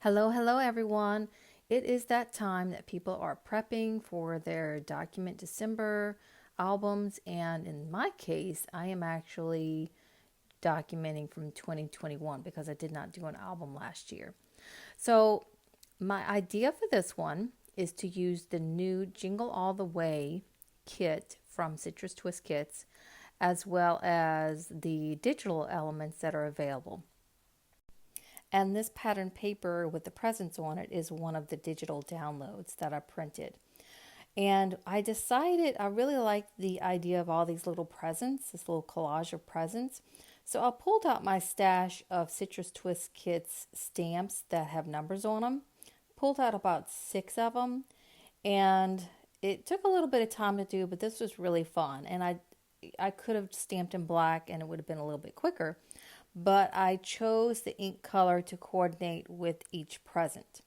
Hello, hello everyone. It is that time that people are prepping for their Document December albums, and in my case, I am actually documenting from 2021 because I did not do an album last year. So, my idea for this one is to use the new Jingle All the Way kit from Citrus Twist Kits, as well as the digital elements that are available. And this pattern paper with the presents on it is one of the digital downloads that I printed. And I decided I really liked the idea of all these little presents, this little collage of presents. So I pulled out my stash of Citrus Twist Kits stamps that have numbers on them, pulled out about 6 of them, and it took a little bit of time to do, but this was really fun. And I could have stamped in black and it would have been a little bit quicker, but I chose the ink color to coordinate with each present.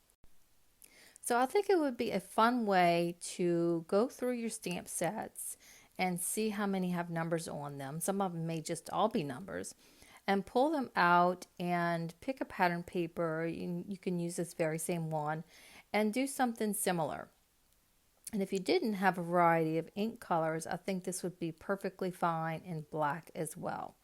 So I think it would be a fun way to go through your stamp sets and see how many have numbers on them. Some of them may just all be numbers. And pull them out and pick a pattern paper. You can use this very same one and do something similar. And if you didn't have a variety of ink colors, I think this would be perfectly fine in black as well.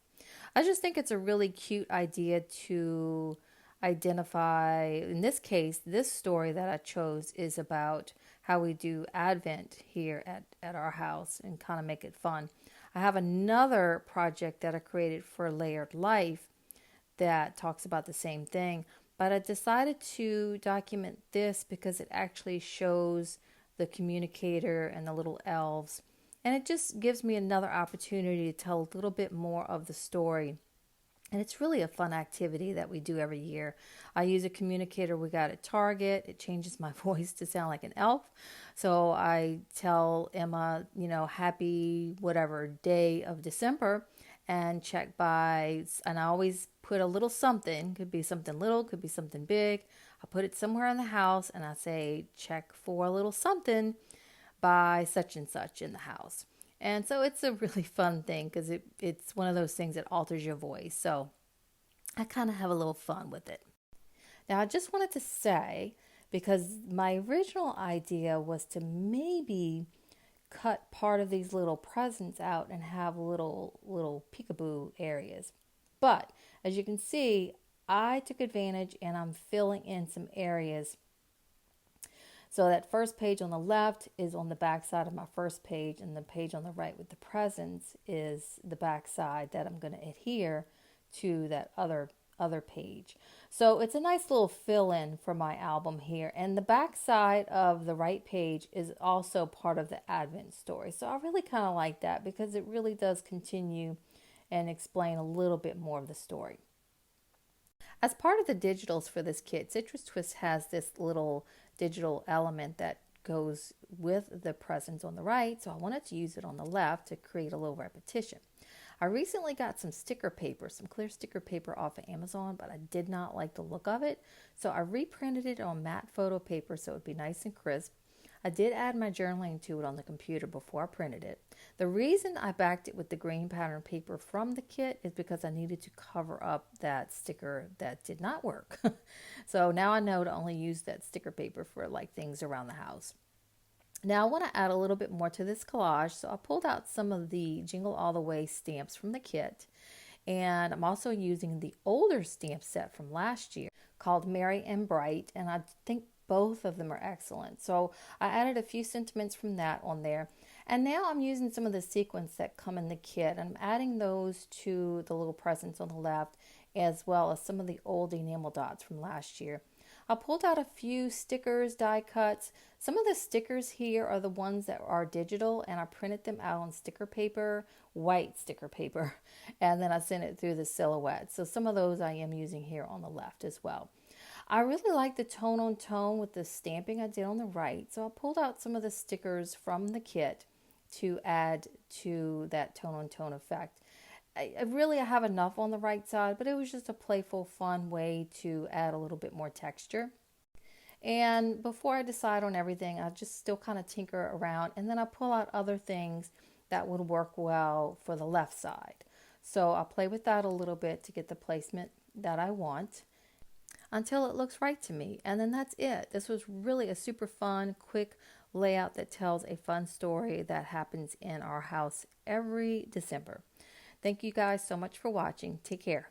I just think it's a really cute idea to identify. In this case, this story that I chose is about how we do Advent here at our house and kind of make it fun. I have another project that I created for Layered Life that talks about the same thing, but I decided to document this because it actually shows the communicator and the little elves, and it just gives me another opportunity to tell a little bit more of the story. And it's really a fun activity that we do every year. I use a communicator we got at Target. It changes my voice to sound like an elf. So I tell Emma, happy whatever day of December, and check by, and I always put a little something, could be something little, could be something big. I put it somewhere in the house and I say, check for a little something by such and such in the house. And so it's a really fun thing because it's one of those things that alters your voice. So I kind of have a little fun with it. Now, I just wanted to say, because my original idea was to maybe cut part of these little presents out and have little peekaboo areas. But as you can see, I took advantage and I'm filling in some areas. So that first page on the left is on the back side of my first page, and the page on the right with the presents is the back side that I'm going to adhere to that other page. So it's a nice little fill in for my album here. And the back side of the right page is also part of the Advent story. So I really kind of like that because it really does continue and explain a little bit more of the story. As part of the digitals for this kit, Citrus Twist has this little digital element that goes with the presents on the right, so I wanted to use it on the left to create a little repetition. I recently got some sticker paper, some clear sticker paper off of Amazon, but I did not like the look of it, so I reprinted it on matte photo paper so it would be nice and crisp. I did add my journaling to it on the computer before I printed it. The reason I backed it with the green pattern paper from the kit is because I needed to cover up that sticker that did not work. So now I know to only use that sticker paper for like things around the house. Now I want to add a little bit more to this collage, so I pulled out some of the Jingle All the Way stamps from the kit, and I'm also using the older stamp set from last year called Merry and Bright, and I think both of them are excellent. So I added a few sentiments from that on there. And now I'm using some of the sequins that come in the kit. I'm adding those to the little presents on the left, as well as some of the old enamel dots from last year. I pulled out a few stickers, die cuts. Some of the stickers here are the ones that are digital, and I printed them out on sticker paper, white sticker paper, and then I sent it through the silhouette. So some of those I am using here on the left as well. I really like the tone on tone with the stamping I did on the right, so I pulled out some of the stickers from the kit to add to that tone on tone effect. I have enough on the right side, but it was just a playful, fun way to add a little bit more texture. And before I decide on everything, I just still kind of tinker around, and then I pull out other things that would work well for the left side. So I'll play with that a little bit to get the placement that I want. until it looks right to me. And then that's it. This was really a super fun, quick layout that tells a fun story that happens in our house every December. Thank you guys so much for watching. Take care.